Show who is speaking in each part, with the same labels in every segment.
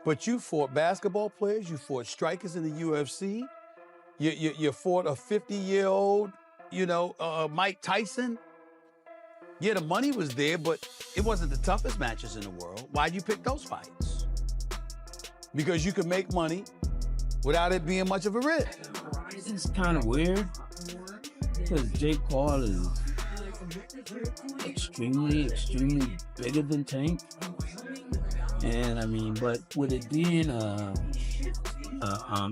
Speaker 1: But you fought basketball players, you fought strikers in the UFC, you fought a 50-year-old, Mike Tyson. Yeah, the money was there, but it wasn't the toughest matches in the world. Why'd you pick those fights? Because you could make money without it being much of a risk.
Speaker 2: It's kind of weird because Jake Paul is extremely bigger than Tank. And I mean, but with it being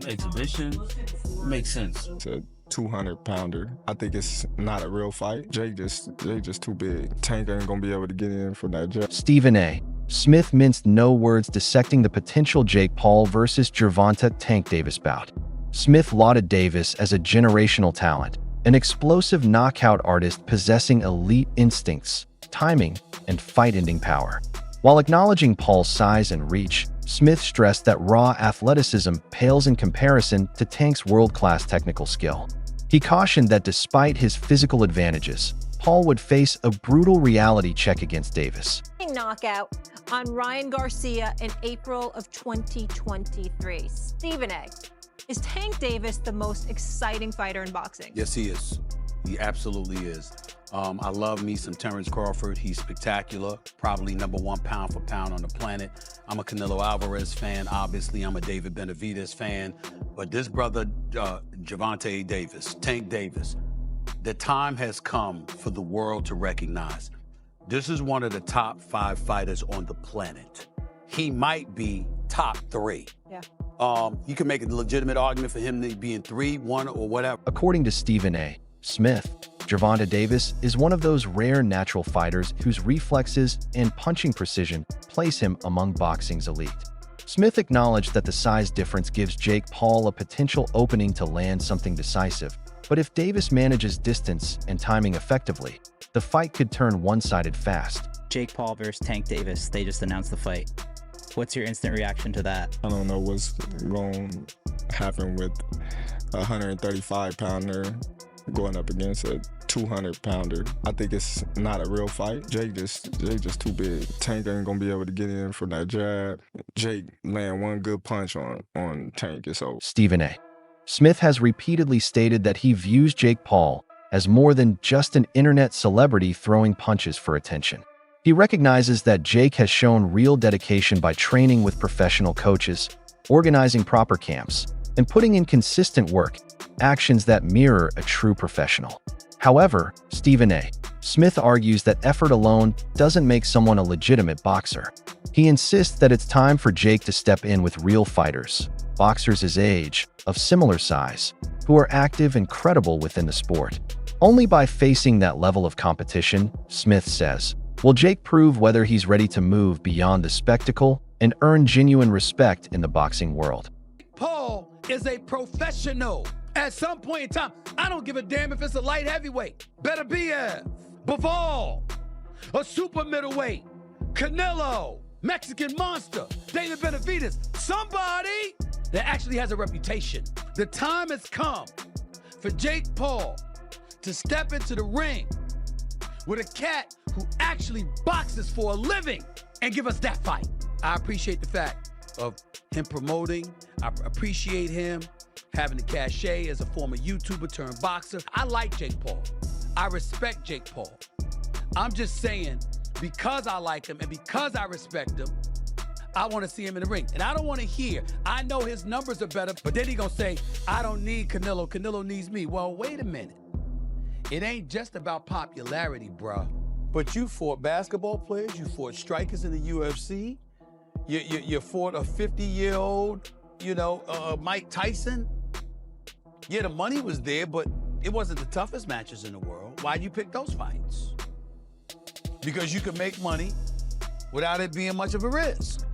Speaker 2: exhibition, it makes sense.
Speaker 3: It's a 200-pounder. I think it's not a real fight. Jake just too big. Tank ain't gonna be able to get in from that jab.
Speaker 4: Stephen A. Smith minced no words dissecting the potential Jake Paul versus Gervonta Tank Davis bout. Smith lauded Davis as a generational talent, an explosive knockout artist possessing elite instincts, timing, and fight-ending power. While acknowledging Paul's size and reach, Smith stressed that raw athleticism pales in comparison to Tank's world-class technical skill. He cautioned that despite his physical advantages, Paul would face a brutal reality check against Davis.
Speaker 5: Knockout on Ryan Garcia in April of 2023. Stephen A. Is Tank Davis the most exciting fighter in boxing?
Speaker 1: Yes, he is. He absolutely is. I love me some Terrence Crawford. He's spectacular, probably #1 pound for pound on the planet. I'm a Canelo Alvarez fan. Obviously, I'm a David Benavidez fan. But this brother, Gervonta Davis, Tank Davis, the time has come for the world to recognize this is one of the top 5 fighters on the planet. He might be top 3.
Speaker 5: Yeah.
Speaker 1: You can make a legitimate argument for him to be in 3, 1, or whatever.
Speaker 4: According to Stephen A. Smith, Gervonta Davis is one of those rare natural fighters whose reflexes and punching precision place him among boxing's elite. Smith acknowledged that the size difference gives Jake Paul a potential opening to land something decisive, but if Davis manages distance and timing effectively, the fight could turn one-sided fast.
Speaker 6: Jake Paul versus Tank Davis, they just announced the fight. What's your instant reaction to that?
Speaker 3: I don't know what's going to happen with a 135-pounder going up against a 200-pounder. I think it's not a real fight. Jake just too big. Tank ain't gonna be able to get in from that jab. Jake land one good punch on Tank, it's over.
Speaker 4: Stephen A. Smith has repeatedly stated that he views Jake Paul as more than just an internet celebrity throwing punches for attention. He recognizes that Jake has shown real dedication by training with professional coaches, organizing proper camps, and putting in consistent work, actions that mirror a true professional. However, Stephen A. Smith argues that effort alone doesn't make someone a legitimate boxer. He insists that it's time for Jake to step in with real fighters, boxers his age, of similar size, who are active and credible within the sport. Only by facing that level of competition, Smith says, will Jake prove whether he's ready to move beyond the spectacle and earn genuine respect in the boxing world.
Speaker 1: Paul is a professional. At some point in time, I don't give a damn if it's a light heavyweight. Better be Bivol, a super middleweight, Canelo, Mexican monster, David Benavidez, somebody that actually has a reputation. The time has come for Jake Paul to step into the ring with a cat who actually boxes for a living and give us that fight. I appreciate the fact of him promoting. I appreciate him having the cachet as a former YouTuber turned boxer. I like Jake Paul. I respect Jake Paul. I'm just saying, because I like him and because I respect him, I want to see him in the ring. And I don't want to hear, I know his numbers are better, but then he gonna say, I don't need Canelo, Canelo needs me. Well, wait a minute. It ain't just about popularity, bruh. But you fought basketball players, you fought strikers in the UFC, you fought a 50-year-old, Mike Tyson. Yeah, the money was there, but it wasn't the toughest matches in the world. Why'd you pick those fights? Because you could make money without it being much of a risk.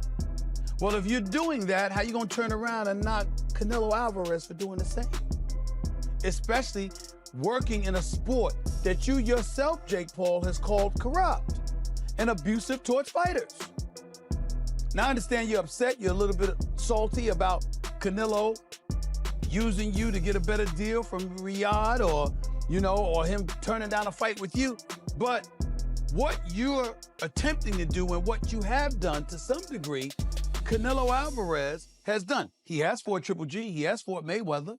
Speaker 1: Well, if you're doing that, how you gonna turn around and knock Canelo Alvarez for doing the same? Especially working in a sport that you yourself, Jake Paul, has called corrupt and abusive towards fighters. Now, I understand you're upset, you're a little bit salty about Canelo using you to get a better deal from Riyadh or him turning down a fight with you. But what you're attempting to do and what you have done to some degree Canelo Alvarez has done. He has fought Triple G. He has fought Mayweather.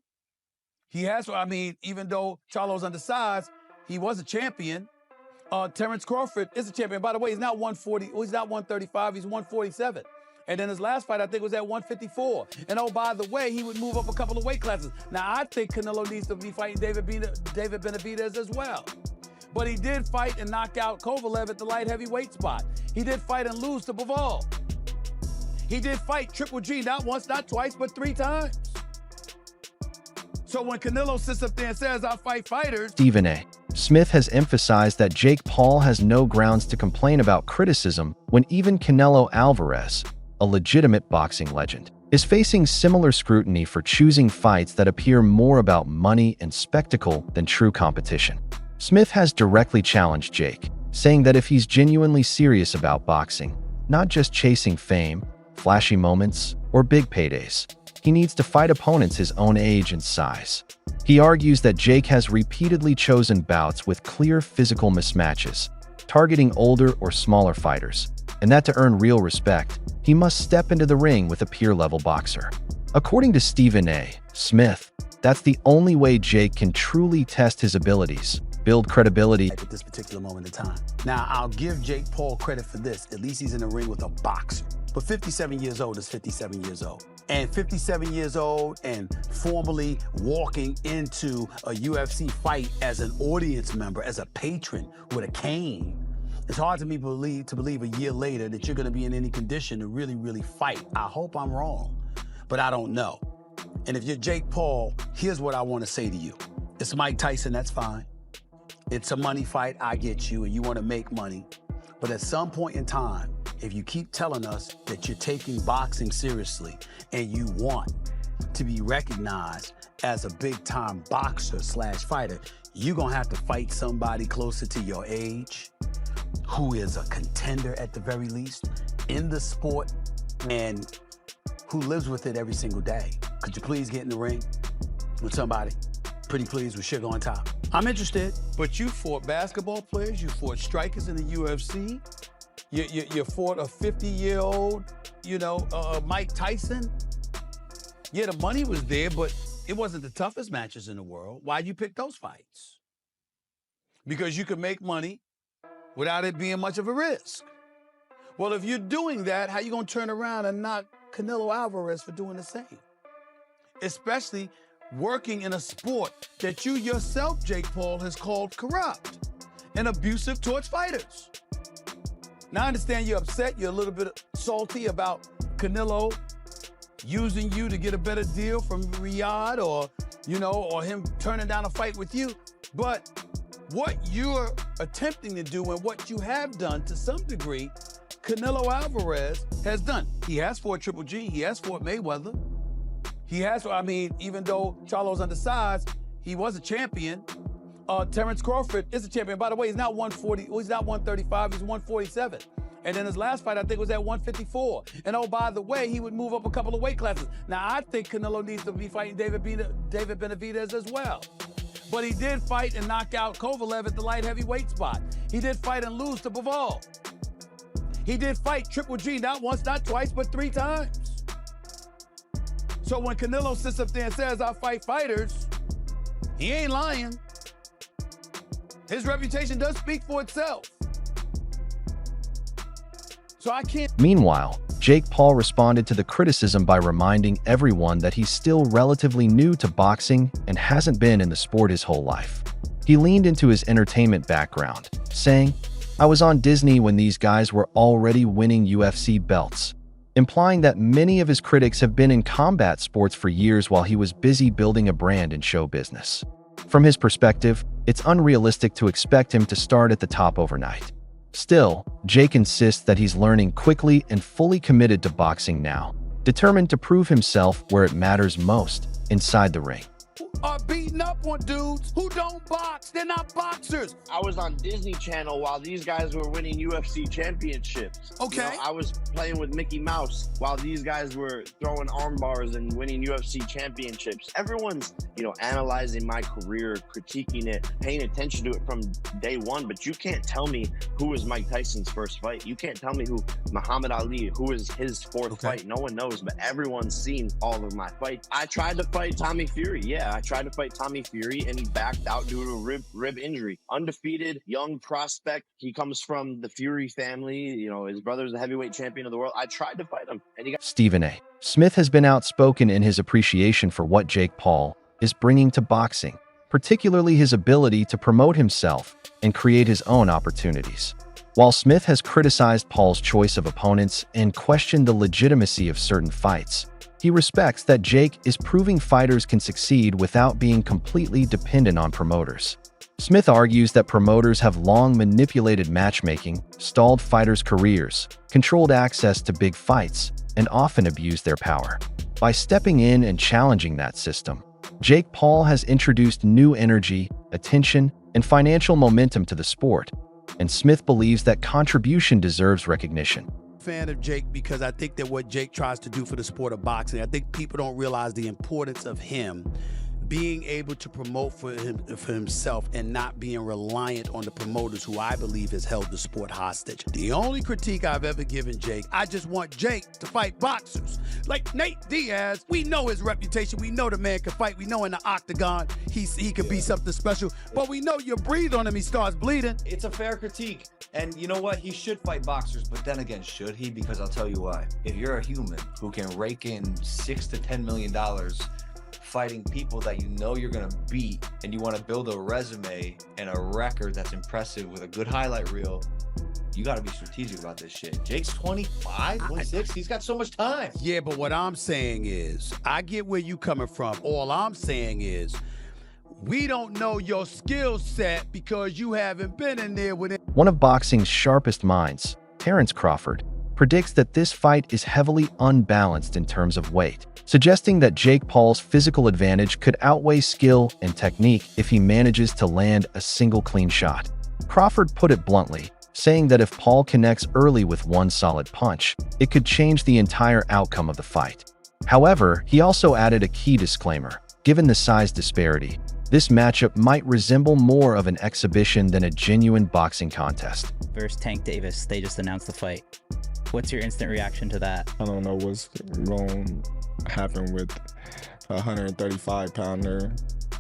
Speaker 1: He has, I mean, even though Charlo's undersized, he was a champion. Terrence Crawford is a champion. By the way, he's not 140. He's not 135. He's 147. And then his last fight, I think, was at 154. And oh, by the way, he would move up a couple of weight classes. Now, I think Canelo needs to be fighting David Benavidez as well. But he did fight and knock out Kovalev at the light heavyweight spot. He did fight and lose to Bivol. He did fight Triple G not once, not twice, but 3 times. So when Canelo sits up there and says, I fight fighters.
Speaker 4: Stephen A. Smith has emphasized that Jake Paul has no grounds to complain about criticism when even Canelo Alvarez, a legitimate boxing legend, is facing similar scrutiny for choosing fights that appear more about money and spectacle than true competition. Smith has directly challenged Jake, saying that if he's genuinely serious about boxing, not just chasing fame, flashy moments, or big paydays, he needs to fight opponents his own age and size. He argues that Jake has repeatedly chosen bouts with clear physical mismatches, targeting older or smaller fighters, and that to earn real respect, he must step into the ring with a peer-level boxer. According to Stephen A. Smith, that's the only way Jake can truly test his abilities, build credibility
Speaker 7: at this particular moment in time. Now, I'll give Jake Paul credit for this. At least he's in the ring with a boxer. But 57 years old is 57 years old. And 57 years old and formally walking into a UFC fight as an audience member, as a patron with a cane, it's hard to believe a year later that you're going to be in any condition to really fight. I hope I'm wrong, but I don't know. And if you're Jake Paul, here's what I want to say to you. It's Mike Tyson, that's fine. It's a money fight, I get you, and you want to make money. But at some point in time, if you keep telling us that you're taking boxing seriously and you want to be recognized as a big-time boxer / fighter, you're going to have to fight somebody closer to your age, who is a contender at the very least in the sport and who lives with it every single day. Could you please get in the ring with somebody? Pretty please with sugar on top. I'm interested.
Speaker 1: But you fought basketball players, you fought strikers in the UFC, you fought a 50-year-old, Mike Tyson. Yeah, the money was there, but it wasn't the toughest matches in the world. Why'd you pick those fights? Because you could make money without it being much of a risk. Well, if you're doing that, how you gonna turn around and knock Canelo Alvarez for doing the same? Especially working in a sport that you yourself, Jake Paul, has called corrupt and abusive towards fighters. Now, I understand you're upset, you're a little bit salty about Canelo using you to get a better deal from Riyadh or him turning down a fight with you. But what you're attempting to do and what you have done to some degree, Canelo Alvarez has done. He has fought Triple G, he has fought Mayweather. He has, even though Charlo's undersized, he was a champion. Terrence Crawford is a champion. By the way, he's not 140, he's not 135, he's 147. And then his last fight, I think, was at 154. And oh, by the way, he would move up a couple of weight classes. Now, I think Canelo needs to be fighting David Benavidez as well. But he did fight and knock out Kovalev at the light heavyweight spot. He did fight and lose to Bivol. He did fight Triple G not once, not twice, but 3 times. So when Canelo sits up there and says, I fight fighters, he ain't lying. His reputation does speak for itself. So I can't.
Speaker 4: Meanwhile, Jake Paul responded to the criticism by reminding everyone that he's still relatively new to boxing and hasn't been in the sport his whole life. He leaned into his entertainment background, saying, I was on Disney when these guys were already winning UFC belts, implying that many of his critics have been in combat sports for years while he was busy building a brand in show business. From his perspective, it's unrealistic to expect him to start at the top overnight. Still, Jake insists that he's learning quickly and fully committed to boxing now, determined to prove himself where it matters most, inside the ring.
Speaker 7: are beating up on dudes who don't box. They're not boxers.
Speaker 8: I was on Disney Channel while these guys were winning UFC championships.
Speaker 7: Okay.
Speaker 8: You know, I was playing with Mickey Mouse while these guys were throwing arm bars and winning UFC championships. Everyone's, analyzing my career, critiquing it, paying attention to it from day one, but you can't tell me who was Mike Tyson's first fight. You can't tell me who Muhammad Ali, who was his fourth fight. No one knows, but everyone's seen all of my fights. I tried to fight Tommy Fury. Yeah, I tried to fight Tommy Fury and he backed out due to a rib injury. Undefeated, young prospect. He comes from the Fury family. His brother's the heavyweight champion of the world. I tried to fight him and he got...
Speaker 4: Stephen A. Smith has been outspoken in his appreciation for what Jake Paul is bringing to boxing, particularly his ability to promote himself and create his own opportunities. While Smith has criticized Paul's choice of opponents and questioned the legitimacy of certain fights, he respects that Jake is proving fighters can succeed without being completely dependent on promoters. Smith argues that promoters have long manipulated matchmaking, stalled fighters' careers, controlled access to big fights, and often abused their power. By stepping in and challenging that system, Jake Paul has introduced new energy, attention, and financial momentum to the sport, and Smith believes that contribution deserves recognition.
Speaker 7: Fan of Jake because I think that what Jake tries to do for the sport of boxing, I think people don't realize the importance of him being able to promote for himself and not being reliant on the promoters who I believe has held the sport hostage. The only critique I've ever given Jake, I just want Jake to fight boxers. Like Nate Diaz, we know his reputation. We know the man can fight. We know in the octagon he could be something special. But we know you breathe on him, he starts bleeding.
Speaker 9: It's a fair critique. And you know what? He should fight boxers. But then again, should he? Because I'll tell you why. If you're a human who can rake in $6 to $10 million fighting people that you know you're going to beat, and you want to build a resume and a record that's impressive with a good highlight reel, you got to be strategic about this shit. Jake's 25, 26. He's got so much time.
Speaker 7: Yeah, but what I'm saying is, I get where you coming from. All I'm saying is, we don't know your skill set because you haven't been in there with it.
Speaker 4: One of boxing's sharpest minds, Terrence Crawford, predicts that this fight is heavily unbalanced in terms of weight, suggesting that Jake Paul's physical advantage could outweigh skill and technique if he manages to land a single clean shot. Crawford put it bluntly, saying that if Paul connects early with one solid punch, it could change the entire outcome of the fight. However, he also added a key disclaimer. Given the size disparity, this matchup might resemble more of an exhibition than a genuine boxing contest.
Speaker 6: Versus Tank Davis, they just announced the fight. What's your instant reaction to that?
Speaker 3: I don't know what's going to happen with a 135-pounder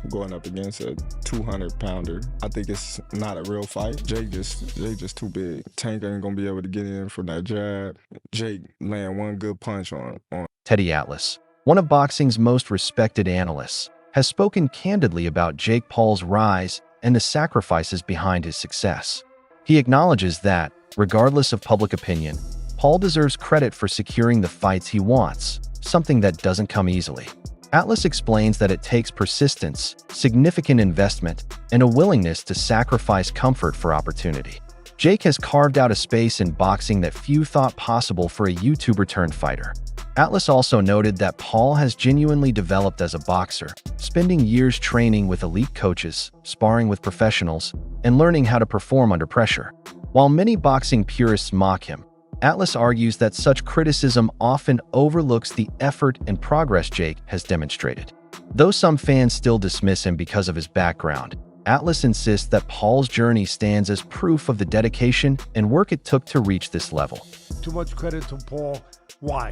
Speaker 3: going up against a 200-pounder. I think it's not a real fight. Jake just too big. Tank ain't going to be able to get in from that jab. Jake land one good punch on.
Speaker 4: Teddy Atlas, one of boxing's most respected analysts, has spoken candidly about Jake Paul's rise and the sacrifices behind his success. He acknowledges that, regardless of public opinion, Paul deserves credit for securing the fights he wants, something that doesn't come easily. Atlas explains that it takes persistence, significant investment, and a willingness to sacrifice comfort for opportunity. Jake has carved out a space in boxing that few thought possible for a YouTuber-turned-fighter. Atlas also noted that Paul has genuinely developed as a boxer, spending years training with elite coaches, sparring with professionals, and learning how to perform under pressure. While many boxing purists mock him, Atlas argues that such criticism often overlooks the effort and progress Jake has demonstrated. Though some fans still dismiss him because of his background, Atlas insists that Paul's journey stands as proof of the dedication and work it took to reach this level.
Speaker 10: Too much credit to Paul. Why?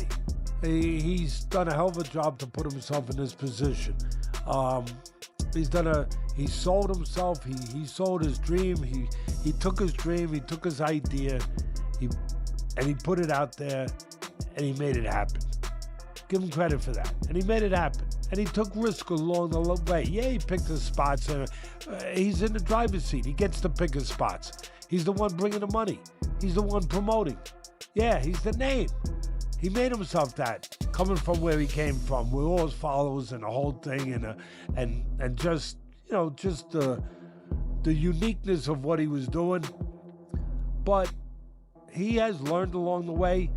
Speaker 10: He's done a hell of a job to put himself in this position. He sold himself. He sold his dream. He took his dream. He took his idea. And he put it out there, and he made it happen. Give him credit for that. And he made it happen. And he took risk along the way. Yeah, he picked his spots. He's in the driver's seat. He gets to pick his spots. He's the one bringing the money. He's the one promoting. Yeah, he's the name. He made himself that, coming from where he came from, with all his followers and the whole thing, and just the uniqueness of what he was doing. But he has learned along the way.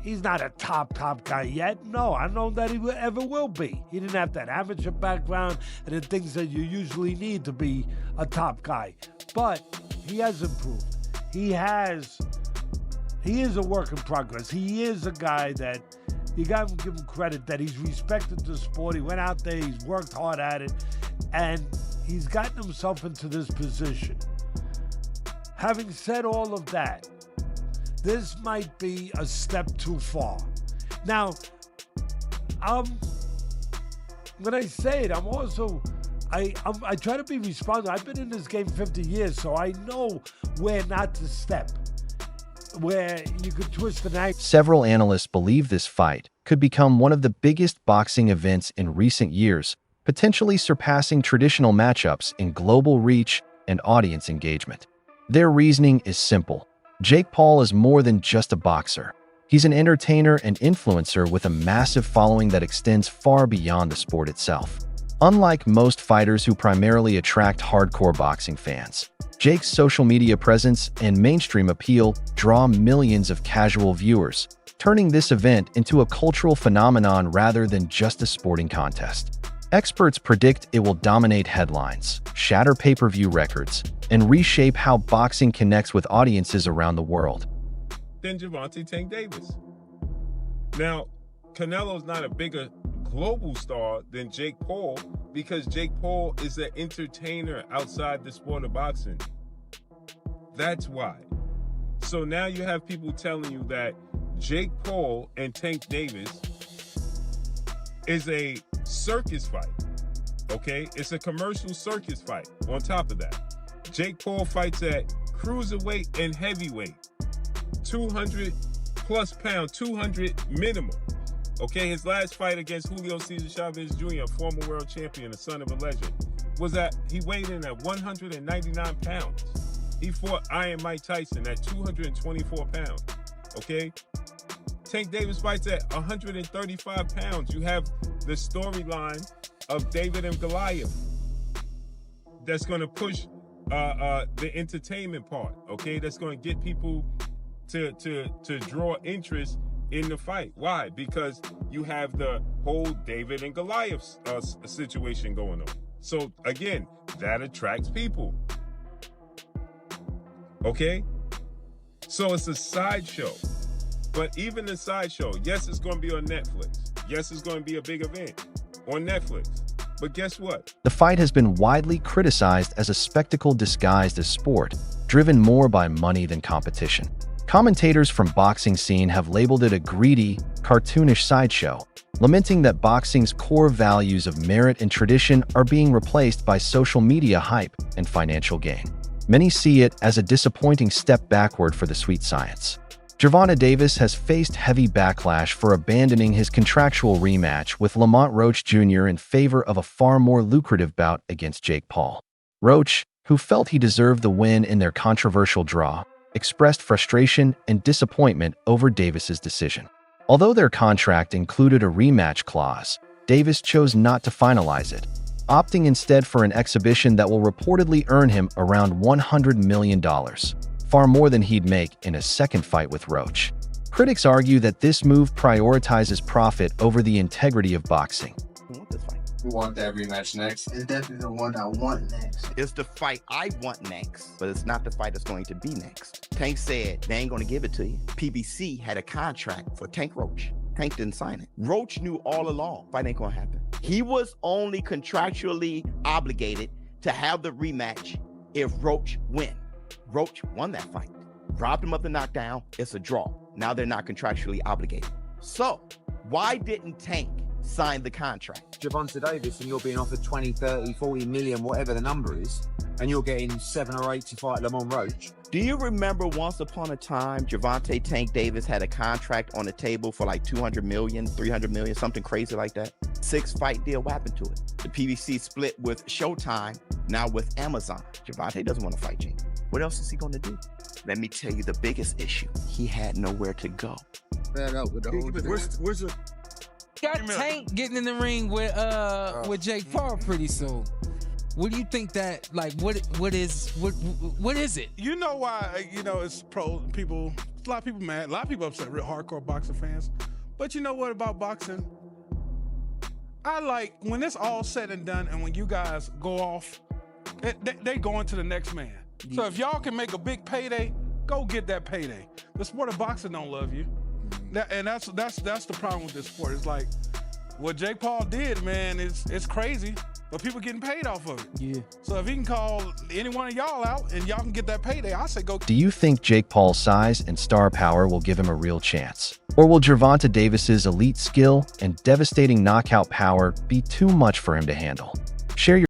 Speaker 10: He's not a top guy yet. No, I don't know that he ever will be. He didn't have that amateur background and the things that you usually need to be a top guy. But he has improved. He is a work in progress. He is a guy that you got to give him credit that he's respected the sport. He went out there, he's worked hard at it, and he's gotten himself into this position. Having said all of that, this might be a step too far. Now, when I say it, I'm also, I try to be responsible. I've been in this game 50 years, so I know where not to step, where you could twist an ankle.
Speaker 4: Several analysts believe this fight could become one of the biggest boxing events in recent years, potentially surpassing traditional matchups in global reach and audience engagement. Their reasoning is simple. Jake Paul is more than just a boxer. He's an entertainer and influencer with a massive following that extends far beyond the sport itself. Unlike most fighters who primarily attract hardcore boxing fans, Jake's social media presence and mainstream appeal draw millions of casual viewers, turning this event into a cultural phenomenon rather than just a sporting contest. Experts predict it will dominate headlines, shatter pay-per-view records, and reshape how boxing connects with audiences around the world.
Speaker 11: Than Gervonta Tank Davis. Now, Canelo's not a bigger global star than Jake Paul because Jake Paul is an entertainer outside the sport of boxing. That's why. So now you have people telling you that Jake Paul and Tank Davis is a circus fight, okay? It's a commercial circus fight. On top of that, Jake Paul fights at cruiserweight and heavyweight, 200 plus pound, 200 minimum. Okay, his last fight against Julio Cesar Chavez Jr., former world champion, the son of a legend, he weighed in at 199 pounds. He fought Iron Mike Tyson at 224 pounds. Okay, Tank Davis fights at 135 pounds. You have the storyline of David and Goliath that's going to push the entertainment part. Okay, that's going to get people to draw interest in the fight. Why? Because you have the whole David and Goliath situation going on. So again, that attracts people. Okay? So it's a sideshow. But even the sideshow, yes, it's going to be on Netflix. Yes, it's going to be a big event on Netflix. But guess what?
Speaker 4: The fight has been widely criticized as a spectacle disguised as sport, driven more by money than competition. Commentators from boxing scene have labeled it a greedy, cartoonish sideshow, lamenting that boxing's core values of merit and tradition are being replaced by social media hype and financial gain. Many see it as a disappointing step backward for the sweet science. Gervonta Davis has faced heavy backlash for abandoning his contractual rematch with Lamont Roach Jr. in favor of a far more lucrative bout against Jake Paul. Roach, who felt he deserved the win in their controversial draw, expressed frustration and disappointment over Davis's decision. Although their contract included a rematch clause, Davis chose not to finalize it, opting instead for an exhibition that will reportedly earn him around $100 million, far more than he'd make in a second fight with Roach. Critics argue that this move prioritizes profit over the integrity of boxing.
Speaker 12: We want that rematch next. It's definitely the one I want next.
Speaker 13: It's the fight I want next, but it's not the fight that's going to be next. Tank said they ain't going to give it to you. PBC had a contract for Tank Roach. Tank didn't sign it. Roach knew all along fight ain't going to happen. He was only contractually obligated to have the rematch if Roach win. Roach won that fight. Robbed him of the knockdown. It's a draw. Now they're not contractually obligated. So why didn't Tank sign the contract?
Speaker 14: Gervonta Davis, and you're being offered 20, 30, 40 million, whatever the number is, and you're getting 7 or 8 to fight Lamont Roach.
Speaker 13: Do you remember once upon a time Gervonta Tank Davis had a contract on the table for like 200 million, 300 million, something crazy like that? 6-fight deal, what happened to it? The PBC split with Showtime, now with Amazon. Gervonta doesn't want to fight Jake. What else is he going to do? Let me tell you the biggest issue. He had nowhere to go.
Speaker 14: Where's the...
Speaker 15: Got Tank getting in the ring with Jake Paul pretty soon. What do you think that, like, what is it?
Speaker 16: You know why, it's people a lot of people mad. A lot of people upset, real hardcore boxing fans. But you know what about boxing? I like when it's all said and done and when you guys go off, they go into the next man. So if y'all can make a big payday, go get that payday. The sport of boxing don't love you. That's the problem with this sport. It's like what Jake Paul did, man, it's crazy. But people getting paid off of it.
Speaker 2: Yeah.
Speaker 16: So if he can call any one of y'all out and y'all can get that payday, I say go.
Speaker 4: Do you think Jake Paul's size and star power will give him a real chance? Or will Gervonta Davis's elite skill and devastating knockout power be too much for him to handle?